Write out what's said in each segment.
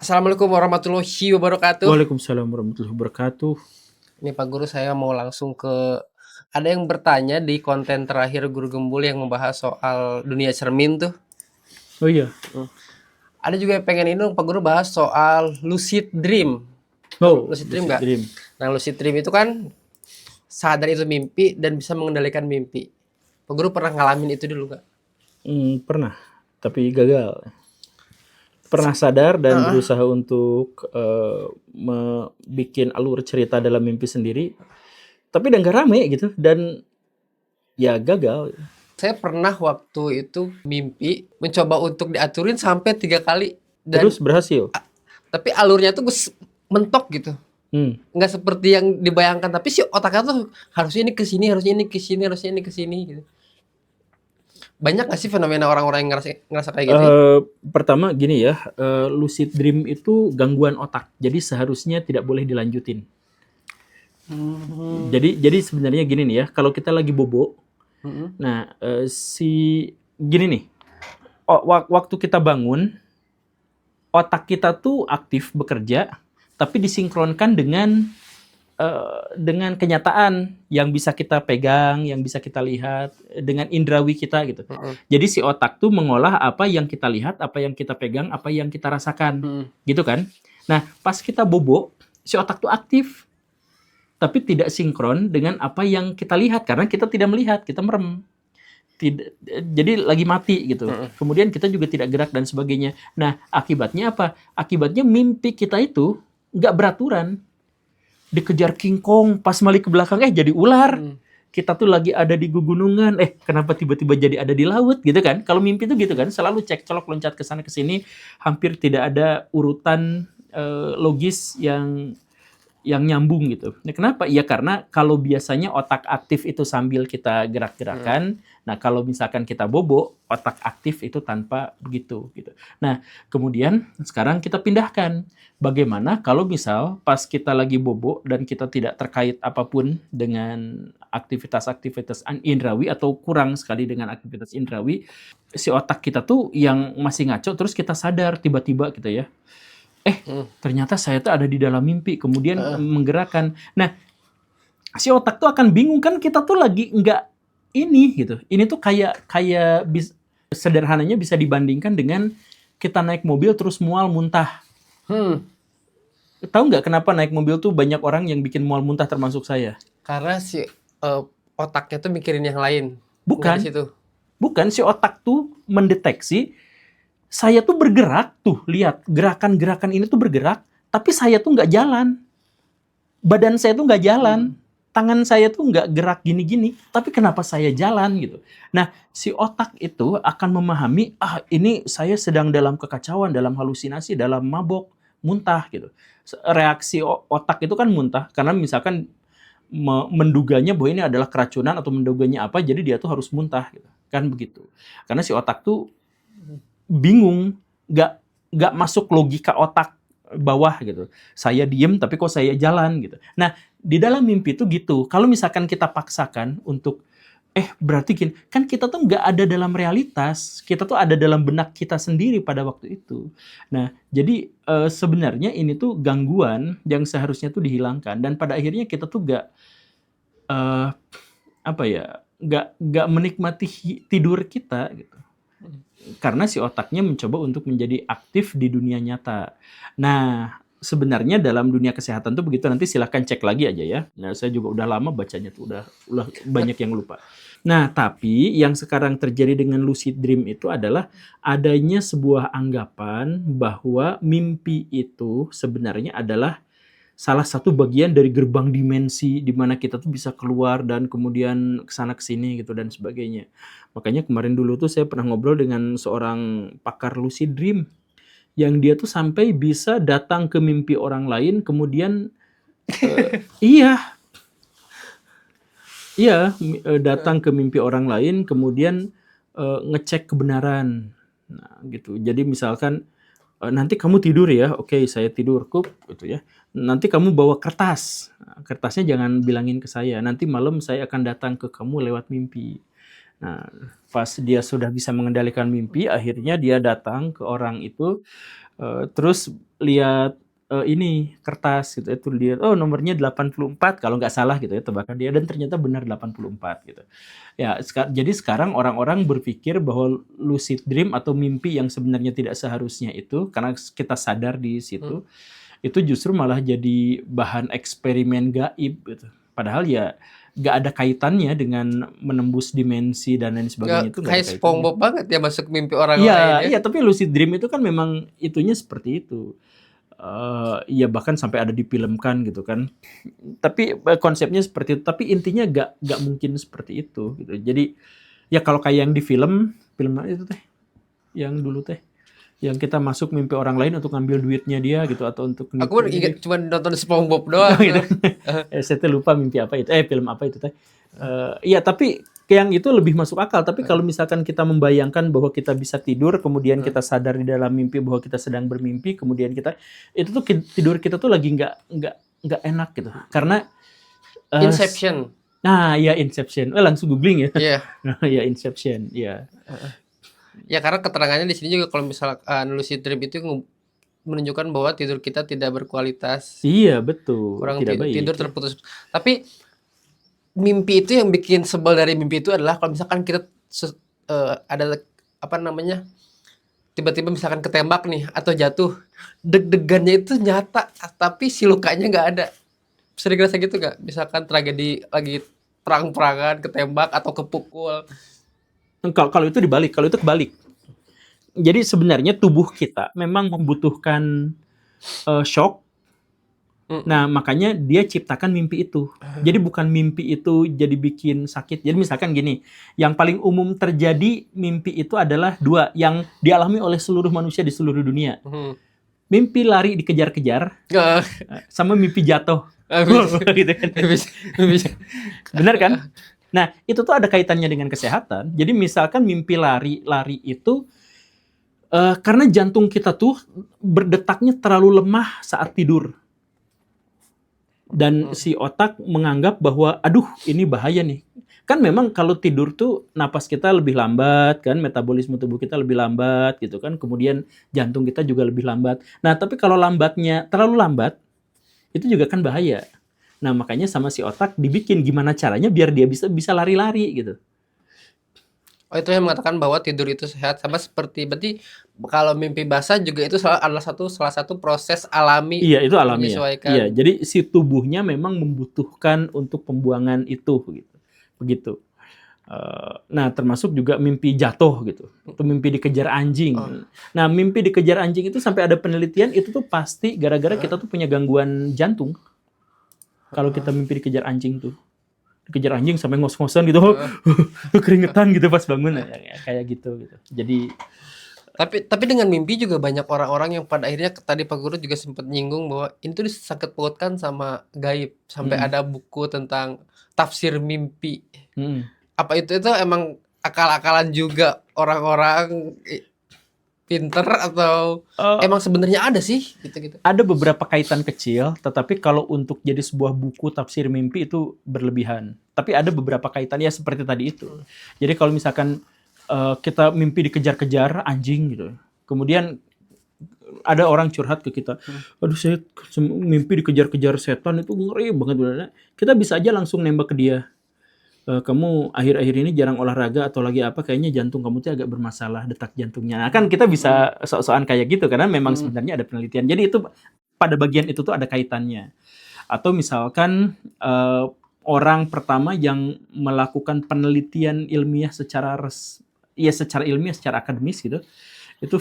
Assalamualaikum warahmatullahi wabarakatuh. Waalaikumsalam warahmatullahi wabarakatuh. Ini Pak Guru, saya mau langsung ada yang bertanya di konten terakhir Guru Gembul yang membahas soal dunia cermin tuh. Oh iya. Hmm. Ada juga yang pengen ini Pak Guru bahas soal lucid dream. Oh, Lucid dream lucid nggak? dream. Nah, lucid dream itu kan sadar itu mimpi dan bisa mengendalikan mimpi. Pak Guru pernah ngalamin itu dulu nggak? Pernah, tapi gagal. Pernah sadar dan berusaha untuk bikin alur cerita dalam mimpi sendiri, tapi udah nggak rame gitu dan ya gagal. Saya pernah waktu itu mimpi mencoba untuk diaturin sampai 3 kali dan Terus berhasil. tapi alurnya tuh mentok gitu. Hmm. Nggak seperti yang dibayangkan, tapi si otaknya tuh harusnya ini ke sini, harusnya ini ke sini, harusnya ini ke sini gitu. Banyak nggak sih fenomena orang-orang yang ngerasa kayak gitu ya? Pertama gini ya, lucid dream itu gangguan otak, jadi seharusnya tidak boleh dilanjutin. Jadi sebenarnya gini nih ya, kalau kita lagi bobo, nah gini nih, waktu kita bangun, otak kita tuh aktif bekerja, tapi disinkronkan dengan kenyataan yang bisa kita pegang, yang bisa kita lihat, dengan indrawi kita gitu. Jadi si otak tuh mengolah apa yang kita lihat, apa yang kita pegang, apa yang kita rasakan, gitu kan. Nah, pas kita bobo, si otak tuh aktif, tapi tidak sinkron dengan apa yang kita lihat, karena kita tidak melihat, kita merem. Jadi lagi mati gitu. Kemudian kita juga tidak gerak dan sebagainya. Nah, akibatnya apa? Akibatnya mimpi kita itu nggak beraturan. Dikejar King Kong, pas balik ke belakang jadi ular. Kita tuh lagi ada di gunungan, kenapa tiba-tiba jadi ada di laut gitu kan? Kalau mimpi tuh gitu kan, selalu cek-colok loncat ke sana ke sini, hampir tidak ada urutan logis yang nyambung gitu. Nah, kenapa? Ya karena kalau biasanya otak aktif itu sambil kita gerak-gerakan, nah kalau misalkan kita bobo, otak aktif itu tanpa begitu gitu. Nah, kemudian sekarang kita pindahkan. Bagaimana kalau misal pas kita lagi bobo dan kita tidak terkait apapun dengan aktivitas-aktivitas indrawi atau kurang sekali dengan aktivitas indrawi, si otak kita tuh yang masih ngaco terus kita sadar tiba-tiba gitu ya. Ternyata saya tuh ada di dalam mimpi, kemudian menggerakkan. Nah, si otak tuh akan bingung kan kita tuh lagi nggak ini gitu. Ini tuh kayak sederhananya bisa dibandingkan dengan kita naik mobil terus mual muntah. Tahu nggak kenapa naik mobil tuh banyak orang yang bikin mual muntah termasuk saya? Karena si otaknya tuh mikirin yang lain. Nggak Bukan, di situ. bukan si otak tuh mendeteksi saya tuh bergerak tuh, lihat gerakan-gerakan ini tuh bergerak, tapi saya tuh nggak jalan. Badan saya tuh nggak jalan. Tangan saya tuh nggak gerak gini-gini, tapi kenapa saya jalan gitu. Nah, si otak itu akan memahami, ini saya sedang dalam kekacauan, dalam halusinasi, dalam mabok, muntah gitu. Reaksi otak itu kan muntah, karena misalkan menduganya bahwa ini adalah keracunan atau menduganya apa, jadi dia tuh harus muntah gitu. Kan begitu. Karena si otak tuh bingung, nggak masuk logika otak bawah gitu. Saya diem tapi kok saya jalan gitu. Nah, di dalam mimpi itu gitu. Kalau misalkan kita paksakan untuk berarti gini, kan kita tuh nggak ada dalam realitas, kita tuh ada dalam benak kita sendiri pada waktu itu. Nah, jadi sebenarnya ini tuh gangguan yang seharusnya tuh dihilangkan dan pada akhirnya kita tuh nggak menikmati tidur kita gitu. Karena si otaknya mencoba untuk menjadi aktif di dunia nyata. Nah, sebenarnya dalam dunia kesehatan tuh begitu, nanti silahkan cek lagi aja ya. Nah, saya juga udah lama bacanya tuh, udah banyak yang lupa. Nah, tapi yang sekarang terjadi dengan lucid dream itu adalah adanya sebuah anggapan bahwa mimpi itu sebenarnya adalah salah satu bagian dari gerbang dimensi di mana kita tuh bisa keluar dan kemudian kesana kesini gitu dan sebagainya. Makanya kemarin dulu tuh saya pernah ngobrol dengan seorang pakar lucid dream yang dia tuh sampai bisa datang ke mimpi orang lain kemudian iya datang ke mimpi orang lain kemudian ngecek kebenaran. Nah, gitu. Jadi misalkan nanti kamu tidur ya, oke saya tidur gitu ya. Nanti kamu bawa kertas, kertasnya jangan bilangin ke saya. Nanti malam saya akan datang ke kamu lewat mimpi. Nah, pas dia sudah bisa mengendalikan mimpi, akhirnya dia datang ke orang itu, terus lihat ini kertas gitu, itu lihat oh nomornya 84 kalau nggak salah gitu ya tebakan dia, dan ternyata benar 84 gitu. Ya, jadi sekarang orang-orang berpikir bahwa lucid dream atau mimpi yang sebenarnya tidak seharusnya itu, karena kita sadar di situ, itu justru malah jadi bahan eksperimen gaib gitu. Padahal ya nggak ada kaitannya dengan menembus dimensi dan lain sebagainya, itu nggak ada Kayak kaitannya. SpongeBob banget ya masuk mimpi orang lain Iya, ya. iya, tapi lucid dream itu kan memang itunya seperti itu. Ya bahkan sampai ada difilmkan gitu kan. Tapi konsepnya seperti itu. Tapi intinya nggak mungkin seperti itu gitu. Jadi ya kalau kayak yang di film mana itu teh, yang dulu teh, yang kita masuk mimpi orang lain untuk ngambil duitnya dia gitu, atau untuk Aku nipu ingat dia. cuma nonton SpongeBob doang. Gitu. Saya tuh lupa mimpi apa itu, film apa itu teh. Iya, tapi yang itu lebih masuk akal. Tapi kalau misalkan kita membayangkan bahwa kita bisa tidur, kemudian kita sadar di dalam mimpi bahwa kita sedang bermimpi, kemudian kita itu tuh tidur kita tuh lagi nggak enak gitu, karena Inception. Nah, ya Inception. Langsung googling ya. Iya. Ya Inception, ya. Ya karena keterangannya di sini juga kalau misalkan lucid dream itu menunjukkan bahwa tidur kita tidak berkualitas. Iya, betul. Kurang Tidak baik. tidur terputus. Tapi mimpi itu yang bikin sebel dari mimpi itu adalah kalau misalkan kita ada apa namanya, tiba-tiba misalkan ketembak nih atau jatuh, deg-degannya itu nyata tapi si lukanya nggak ada. Sering ngerasa gitu nggak? Misalkan tragedi lagi perang-perangan, ketembak atau kepukul. Kalau itu dibalik, kalau itu kebalik. Jadi sebenarnya tubuh kita memang membutuhkan shock. Nah, makanya dia ciptakan mimpi itu. Jadi bukan mimpi itu jadi bikin sakit. Jadi misalkan gini, yang paling umum terjadi mimpi itu adalah dua yang dialami oleh seluruh manusia di seluruh dunia. Mimpi lari dikejar-kejar sama mimpi jatuh. Gitu kan. Benar kan? Nah, itu tuh ada kaitannya dengan kesehatan. Jadi misalkan mimpi lari itu karena jantung kita tuh berdetaknya terlalu lemah saat tidur. Dan si otak menganggap bahwa aduh ini bahaya nih. Kan memang kalau tidur tuh napas kita lebih lambat kan, metabolisme tubuh kita lebih lambat gitu kan. Kemudian jantung kita juga lebih lambat. Nah, tapi kalau lambatnya terlalu lambat itu juga kan bahaya. Nah, makanya sama si otak dibikin gimana caranya biar dia bisa lari-lari gitu. Oh, itu yang mengatakan bahwa tidur itu sehat, sama seperti berarti kalau mimpi basah juga itu adalah salah satu proses alami. Iya, itu alami ya. menyesuaikan. Iya, jadi si tubuhnya memang membutuhkan untuk pembuangan itu gitu. Begitu. Nah, termasuk juga mimpi jatuh gitu. Itu mimpi dikejar anjing. Nah, mimpi dikejar anjing itu sampai ada penelitian itu tuh pasti gara-gara kita tuh punya gangguan jantung. Kalau kita mimpi dikejar anjing tuh. Dikejar anjing sampai ngos-ngosan gitu. Keringetan gitu pas bangun kayak gitu. Jadi Tapi dengan mimpi juga banyak orang-orang yang pada akhirnya tadi Pak Guru juga sempat nyinggung bahwa ini tuh disangkut pautkan sama gaib, sampai ada buku tentang tafsir mimpi. Apa itu emang akal-akalan juga orang-orang pinter atau emang sebenarnya ada sih gitu-gitu? ada beberapa kaitan kecil, tetapi kalau untuk jadi sebuah buku tafsir mimpi itu berlebihan. Tapi ada beberapa kaitannya seperti tadi itu. Jadi kalau misalkan kita mimpi dikejar-kejar anjing gitu, kemudian ada orang curhat ke kita, aduh saya mimpi dikejar-kejar setan itu ngeri banget. Kita bisa aja langsung nembak ke dia. Kamu akhir-akhir ini jarang olahraga atau lagi apa, kayaknya jantung kamu tuh agak bermasalah, detak jantungnya. Nah, kan kita bisa sok-sokan kayak gitu karena memang sebenarnya ada penelitian. Jadi itu pada bagian itu tuh ada kaitannya. Atau misalkan orang pertama yang melakukan penelitian ilmiah secara ilmiah, secara akademis gitu, itu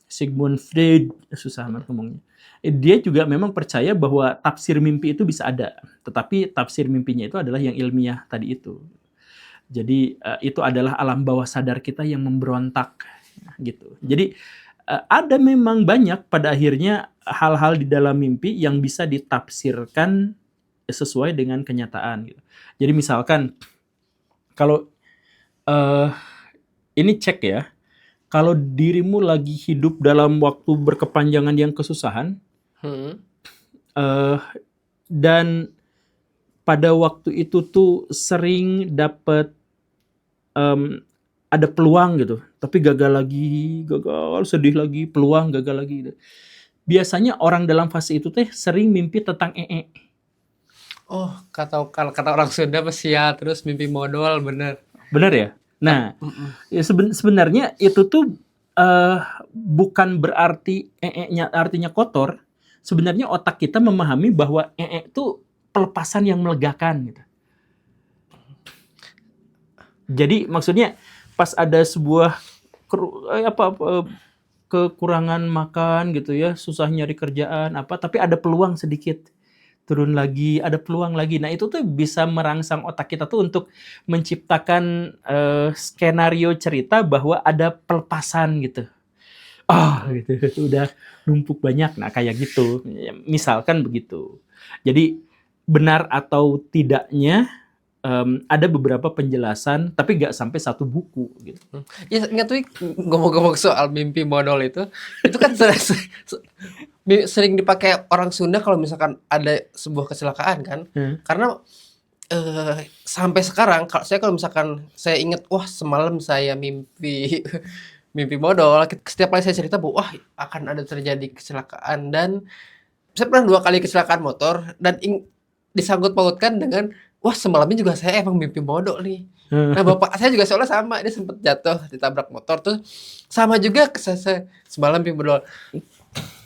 Sigmund Freud, susah banget ngomongnya. Dia juga memang percaya bahwa tafsir mimpi itu bisa ada, tetapi tafsir mimpinya itu adalah yang ilmiah tadi itu. Jadi itu adalah alam bawah sadar kita yang memberontak gitu. Jadi ada memang banyak pada akhirnya hal-hal di dalam mimpi yang bisa ditafsirkan sesuai dengan kenyataan gitu. Jadi misalkan kalau ini cek ya, kalau dirimu lagi hidup dalam waktu berkepanjangan yang kesusahan, dan pada waktu itu tuh sering dapat ada peluang gitu, tapi gagal lagi, sedih lagi, peluang gagal lagi gitu. biasanya orang dalam fase itu teh sering mimpi tentang Oh, kalau kata orang Sunda mah sia, terus mimpi modal, bener. bener ya? Nah, Mm-mm. ya sebenarnya itu tuh bukan berarti nya artinya kotor. Sebenarnya otak kita memahami bahwa itu pelepasan yang melegakan gitu. Jadi maksudnya pas ada sebuah kekurangan makan gitu ya, susah nyari kerjaan apa, tapi ada peluang sedikit. Turun lagi, ada peluang lagi. Nah, itu tuh bisa merangsang otak kita tuh untuk menciptakan skenario cerita bahwa ada pelepasan gitu. Gitu. Udah numpuk banyak. Nah, kayak gitu. Misalkan begitu. Jadi, benar atau tidaknya ada beberapa penjelasan, tapi nggak sampai satu buku gitu. Ya ingat tuh ngomong-ngomong soal mimpi modal itu kan sering dipakai orang Sunda kalau misalkan ada sebuah kecelakaan kan. Karena sampai sekarang kalau misalkan saya ingat, wah semalam saya mimpi mimpi modal, setiap kali saya cerita bahwa wah akan ada terjadi kecelakaan, dan saya pernah 2 kali kecelakaan motor dan disangkut pautkan dengan wah semalamnya juga saya emang mimpi modal nih. Nah bapak saya juga soalnya sama, dia sempat jatuh ditabrak motor tuh sama juga saya semalam mimpi modal.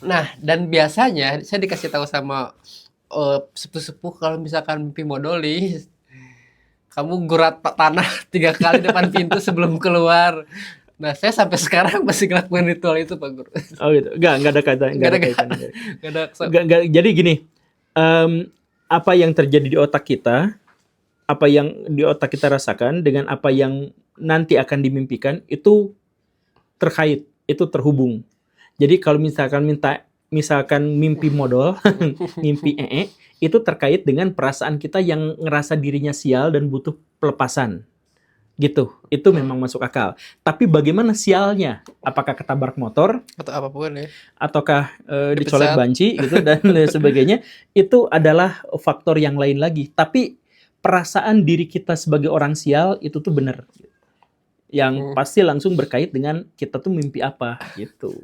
Nah dan biasanya saya dikasih tahu sama sepuh-sepuh kalau misalkan mimpi modal nih, kamu gurat tanah 3 kali depan pintu sebelum keluar. Nah saya sampai sekarang masih ngelakuin ritual itu Pak Guru. Oh gitu. Nggak ada kaitan. Nggak ada nggak ada Jadi gini, apa yang terjadi di otak kita, apa yang di otak kita rasakan dengan apa yang nanti akan dimimpikan itu terkait, itu terhubung. Jadi kalau misalkan mimpi modal, mimpi itu terkait dengan perasaan kita yang ngerasa dirinya sial dan butuh pelepasan. Gitu. Itu memang masuk akal. Tapi bagaimana sialnya? Apakah ketabrak motor atau apapun ya. ataukah Dipecat. dicolek banci gitu dan sebagainya? Itu adalah faktor yang lain lagi. Tapi perasaan diri kita sebagai orang sial itu tuh benar. Yang pasti langsung berkait dengan kita tuh mimpi apa gitu.